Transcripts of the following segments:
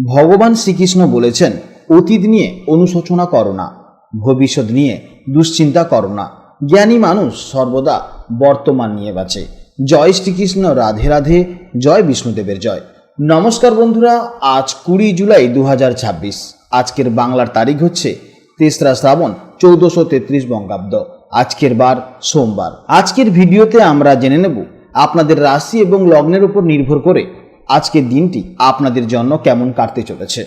ভগবান শ্রীকৃষ্ণ বলেছেন, অতীত নিয়ে অনুশোচনা করো না, ভবিষ্যৎ নিয়ে দুশ্চিন্তা করো না। জ্ঞানী মানুষ সর্বদা বর্তমান নিয়ে বাঁচে। জয় শ্রীকৃষ্ণ, রাধে রাধে, জয় বিষ্ণুদেবের জয়। নমস্কার বন্ধুরা, আজ 20 জুলাই 2026। আজকের বাংলার তারিখ হচ্ছে 3রা শ্রাবণ 1433 বঙ্গাব্দ। আজকের বার সোমবার। আজকের ভিডিওতে আমরা জেনে নেব আপনাদের রাশি এবং লগ্নের উপর নির্ভর করে আজকের দিনটি আপনাদের জন্য কেমন কাটতে চলেছে।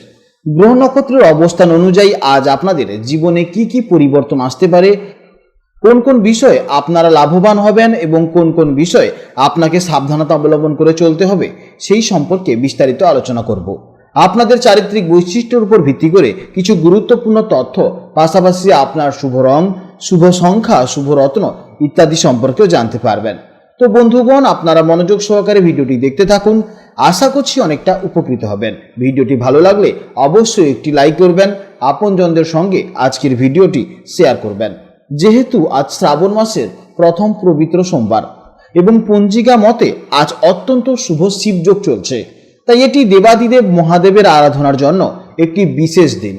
গ্রহ নক্ষত্রের অবস্থান অনুযায়ী আজ আপনাদের জীবনে কি কি পরিবর্তন আসতে পারে, কোন কোন বিষয়ে আপনারা লাভবান হবেন এবং কোন কোন বিষয়ে আপনাকে সাবধানতা অবলম্বন করে চলতে হবে, সেই সম্পর্কে বিস্তারিত আলোচনা করব। আপনাদের চারিত্রিক বৈশিষ্ট্যের উপর ভিত্তি করে কিছু গুরুত্বপূর্ণ তথ্য, পাশাপাশি আপনার শুভ রং, শুভ সংখ্যা, শুভ রত্ন ইত্যাদি সম্পর্কেও জানতে পারবেন। তো বন্ধুগণ, আপনারা মনোযোগ সহকারে ভিডিওটি দেখতে থাকুন। আশা করছি অনেকটা উপকৃত হবেন। ভিডিওটি ভালো লাগলে অবশ্যই একটি লাইক করবেন, আপনজনদের সঙ্গে আজকের ভিডিওটি শেয়ার করবেন। যেহেতু আজ শ্রাবণ মাসের প্রথম পবিত্র সোমবার এবং পঞ্জিকা মতে আজ অত্যন্ত শুভ শিবযোগ চলছে, তাই এটি দেবাদিদেব মহাদেবের আরাধনার জন্য একটি বিশেষ দিন।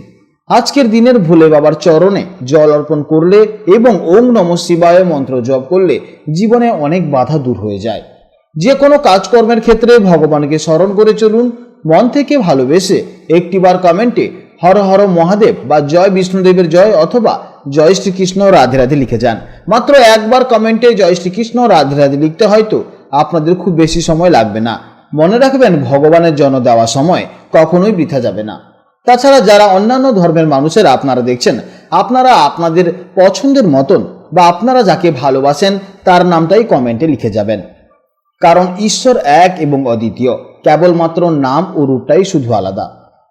আজকের দিনের ভোলে বাবার চরণে জল অর্পণ করলে এবং ওম নমঃ শিবায় মন্ত্র জপ করলে জীবনে অনেক বাধা দূর হয়ে যায়। যে কোনো কাজকর্মের ক্ষেত্রে ভগবানকে স্মরণ করে চলুন। মন থেকে ভালোবেসে একটিবার কমেন্টে হর হর মহাদেব বা জয় বিষ্ণুদেবের জয় অথবা জয় শ্রীকৃষ্ণ রাধে রাধে লিখে যান। মাত্র একবার কমেন্টে জয় শ্রীকৃষ্ণ রাধে রাধে লিখতে হয়তো আপনাদের খুব বেশি সময় লাগবে না। মনে রাখবেন, ভগবানের জন্য দেওয়া সময় কখনোই বৃথা যাবে না। তাছাড়া যারা অন্যান্য ধর্মের মানুষেরা আপনারা দেখছেন, আপনারা আপনাদের পছন্দের মতন বা আপনারা যাকে ভালোবাসেন তার নামটাই কমেন্টে লিখে যাবেন, কারণ ঈশ্বর এক এবং অদ্বিতীয়, কেবলমাত্র নাম ও রূপটাই শুধু আলাদা।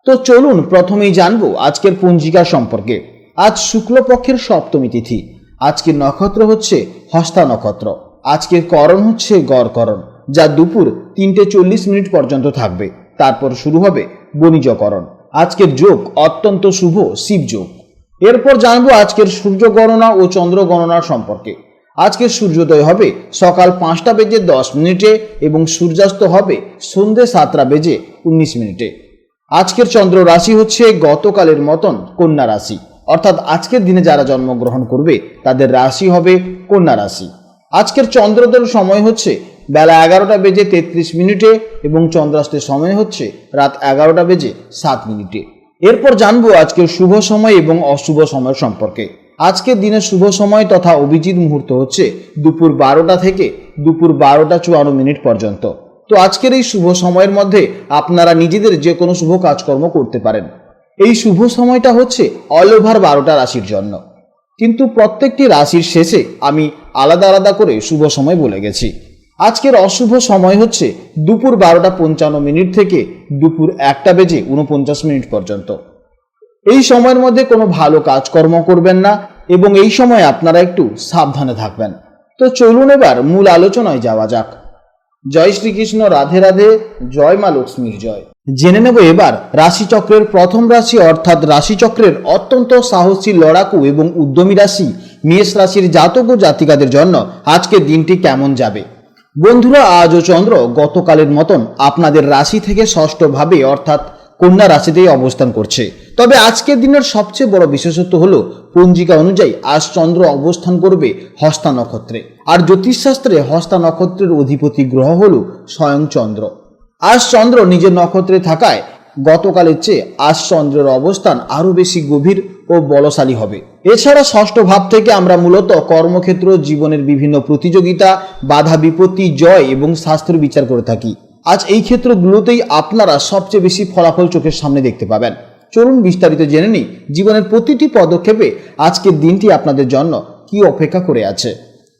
তো চলুন প্রথমেই জানবো আজকের পঞ্জিকা সম্পর্কে। আজ শুক্লপক্ষের সপ্তমী তিথি। আজকের নক্ষত্র হচ্ছে হস্তা নক্ষত্র। আজকের করণ হচ্ছে গড়করণ, যা দুপুর 3:40 পর্যন্ত থাকবে। তারপর শুরু হবে বণিজকরণ। আজকের যোগ অত্যন্ত শুভ শিবযোগ। এরপর জানবো আজকের সূর্য গণনা ও চন্দ্র গণনার সম্পর্কে। আজকের সূর্যোদয় হবে সকাল 5:10 এবং সূর্যাস্ত হবে সন্ধ্যে 7:19। আজকের চন্দ্র রাশি হচ্ছে গতকালের মতন কন্যা রাশি, অর্থাৎ আজকের দিনে যারা জন্মগ্রহণ করবে তাদের রাশি হবে কন্যা রাশি। আজকের চন্দ্রোদয়ের সময় হচ্ছে বেলা 11:33 এবং চন্দ্রাস্তের সময় হচ্ছে রাত 11:07। এরপর জানবো আজকের শুভ সময় এবং অশুভ সময় সম্পর্কে। আজকের দিনের শুভ সময় তথা অভিজিৎ মুহূর্ত হচ্ছে দুপুর 12টা থেকে দুপুর 12:54 পর্যন্ত। তো আজকের এই শুভ সময়ের মধ্যে আপনারা নিজেদের যে কোনো শুভ কাজকর্ম করতে পারেন। এই শুভ সময়টা হচ্ছে অল ওভার 12টা রাশির জন্য, কিন্তু প্রত্যেকটি রাশির শেষে আমি আলাদা আলাদা করে শুভ সময় বলে গেছি। আজকের অশুভ সময় হচ্ছে দুপুর 12:55 থেকে দুপুর 1:49 পর্যন্ত। এই সময়ের মধ্যে কোনো ভালো কাজকর্ম করবেন না এবং এই সময় আপনারা একটু সাবধানে থাকবেন। তো চলুন এবার মূল আলোচনায় যাওয়া যাক। জয় শ্রীকৃষ্ণ, রাধে রাধে, জয় মা লক্ষ্মীর জয়। জেনে নেব এবার রাশিচক্রের প্রথম রাশি, অর্থাৎ রাশিচক্রের অত্যন্ত সাহসী, লড়াকু এবং উদ্যমী রাশি মেষ রাশির জাতক ও জাতিকাদের জন্য আজকের দিনটি কেমন যাবে। বন্ধুরা, আজও চন্দ্র গতকালের মতন আপনাদের রাশি থেকে ষষ্ঠভাবে অর্থাৎ কন্যা রাশিতেই অবস্থান করছে। তবে আজকের দিনের সবচেয়ে বড় বিশেষত্ব হলো পঞ্জিকা অনুযায়ী আজ চন্দ্র অবস্থান করবে হস্তা নক্ষত্রে, আর জ্যোতিষশাস্ত্রে হস্তা নক্ষত্রের অধিপতি গ্রহ হলো স্বয়ং চন্দ্র। আজ চন্দ্র নিজের নক্ষত্রে থাকায় গতকালের চেয়ে আজ চন্দ্রের অবস্থান আরও বেশি গভীর ও বলশালী হবে। এছাড়া ষষ্ঠ ভাব থেকে আমরা মূলত কর্মক্ষেত্র, জীবনের বিভিন্ন প্রতিযোগিতা, বাধা বিপত্তি, জয় এবং স্বাস্থ্যের বিচার করে থাকি। আজ এই ক্ষেত্রগুলোতেই আপনারা সবচেয়ে বেশি ফলাফল চোখের সামনে দেখতে পাবেন। চলুন বিস্তারিত জেনে নিই জীবনের প্রতিটি পদক্ষেপে আজকের দিনটি আপনাদের জন্য কি অপেক্ষা করে আছে।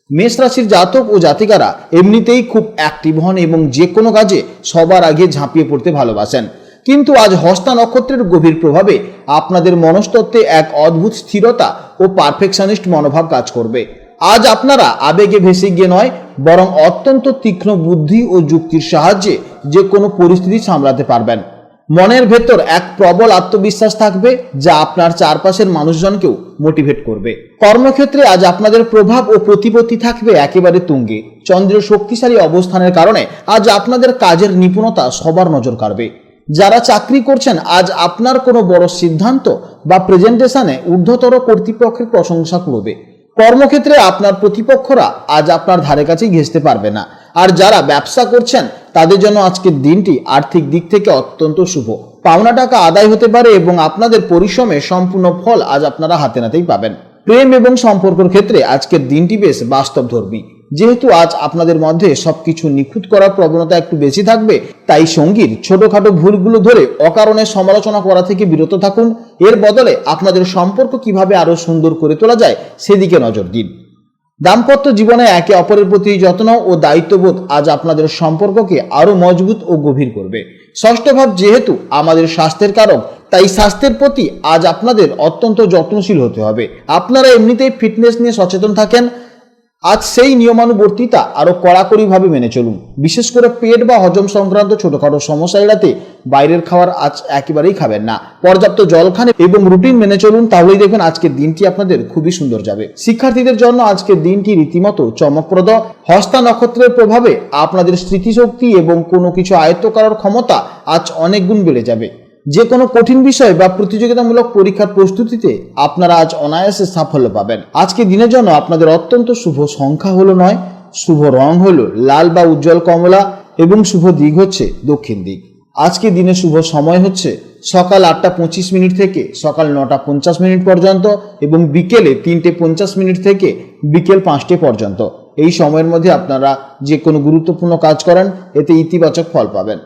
মেষ রাশির জাতক ও জাতিকারা এমনিতেই খুব অ্যাক্টিভ হন এবং যে কোনো কাজে সবার আগে ঝাঁপিয়ে পড়তে ভালোবাসেন, কিন্তু আজ হস্তা নক্ষত্রের গভীর প্রভাবে আপনাদের মনস্তত্ত্বে এক অদ্ভুত স্থিরতা ও পারফেকশনিস্ট মনোভাব কাজ করবে। আজ আপনারা আবেগে ভেসে গিয়ে নয়, বরং অত্যন্ত তীক্ষ্ণ বুদ্ধি ও যুক্তির সাহায্যে যে কোনো পরিস্থিতি সামলাতে পারবেন। মনের ভেতর এক প্রবল আত্মবিশ্বাস থাকবে, যা আপনার চারপাশের মানুষজনকেও মোটিভেট করবে। কর্মক্ষেত্রে আজ আপনাদের প্রভাব ও প্রতিপত্তি থাকবে একেবারে তুঙ্গে। চন্দ্রের শক্তিশালী অবস্থানের কারণে আজ আপনাদের কাজের নিপুণতা সবার নজর কাড়বে। যারা চাকরি করছেন আজ আপনার কোনো বড় সিদ্ধান্ত বা প্রেজেন্টেশনে ঊর্ধ্বতর কর্তৃপক্ষের প্রশংসা করবে। কর্মক্ষেত্রে আপনার প্রতিপক্ষরা আজ আপনার ধারে কাছেই ঘেঁষতে পারবে না। আর যারা ব্যবসা করছেন তাদের জন্য আজকের দিনটি আর্থিক দিক থেকে অত্যন্ত শুভ। পাওনা টাকা আদায় হতে পারে এবং আপনাদের পরিশ্রমে সম্পূর্ণ ফল আজ আপনারা হাতে নাতেই পাবেন। প্রেম এবং সম্পর্কের ক্ষেত্রে আজকের দিনটি বেশ বাস্তবধর্মী। যেহেতু আজ আপনাদের মধ্যে সবকিছু নিখুঁত করার প্রবণতা একটু বেশি থাকবে, তাই সঙ্গীর ছোটখাটো ভুলগুলো ধরে অকারণে সমালোচনা করা থেকে বিরত থাকুন। এর বদলে আপনাদের সম্পর্ক কিভাবে আরো সুন্দর করে তোলা যায় সেদিকে নজর দিন। দাম্পত্য জীবনে একে অপরের প্রতি যত্ন ও দায়িত্ববোধ আজ আপনাদের সম্পর্ককে আরো মজবুত ও গভীর করবে। ষষ্ঠ ভাব যেহেতু আমাদের স্বাস্থ্যের কারক, তাই স্বাস্থ্যের প্রতি আজ আপনাদের অত্যন্ত যত্নশীল হতে হবে। আপনারা এমনিতেই ফিটনেস নিয়ে সচেতন থাকেন, আজ সেই নিয়মানুবর্তিতা আরো কড়াকড়িভাবে মেনে চলুন। বিশেষ করে পেট বা হজম সংক্রান্ত ছোটখাটো সমস্যা এড়াতে বাইরের খাবার আজ একেবারেই খাবেন না। পর্যাপ্ত জল খান এবং রুটিন মেনে চলুন, তাহলেই দেখবেন আজকের দিনটি আপনাদের খুবই সুন্দর যাবে। শিক্ষার্থীদের জন্য আজকের দিনটি রীতিমতো চমকপ্রদ। হস্তা নক্ষত্রের প্রভাবে আপনাদের স্মৃতিশক্তি এবং কোনো কিছু আয়ত্ত করার ক্ষমতা আজ অনেক গুণ বেড়ে যাবে। যে কোনো কঠিন বিষয় বা প্রতিযোগিতামূলক পরীক্ষার প্রস্তুতিতে আপনারা আজ অনায়াসে সাফল্য পাবেন। আজকে দিনের জন্য আপনাদের অত্যন্ত শুভ সংখ্যা হলো 9, শুভ রং হলো লাল বা উজ্জ্বল কমলা এবং শুভ দিক হচ্ছে দক্ষিণ দিক। আজকে দিনের শুভ সময় হচ্ছে সকাল 8:25 থেকে সকাল 9:50 পর্যন্ত এবং বিকেলে 3:50 থেকে বিকেল 5টে পর্যন্ত। এই সময়ের মধ্যে আপনারা যে কোনো গুরুত্বপূর্ণ কাজ করেন এতে ইতিবাচক ফল পাবেন।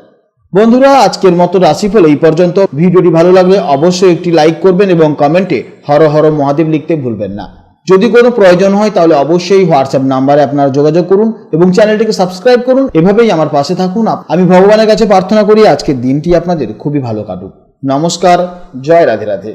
বন্ধুরা, আজকের মতো রাশিফল এই পর্যন্ত। ভিডিওটি ভালো লাগলে অবশ্যই একটি লাইক করবেন এবং কমেন্টে হর হর মহাদেব লিখতে ভুলবেন না। যদি কোনো প্রয়োজন হয় তাহলে অবশ্যই হোয়াটসঅ্যাপ নাম্বারে আপনারা যোগাযোগ করুন এবং চ্যানেলটিকে সাবস্ক্রাইব করুন। এভাবেই আমার পাশে থাকুন। আমি ভগবানের কাছে প্রার্থনা করি আজকের দিনটি আপনাদের খুবই ভালো কাটুক। নমস্কার, জয় রাধে রাধে।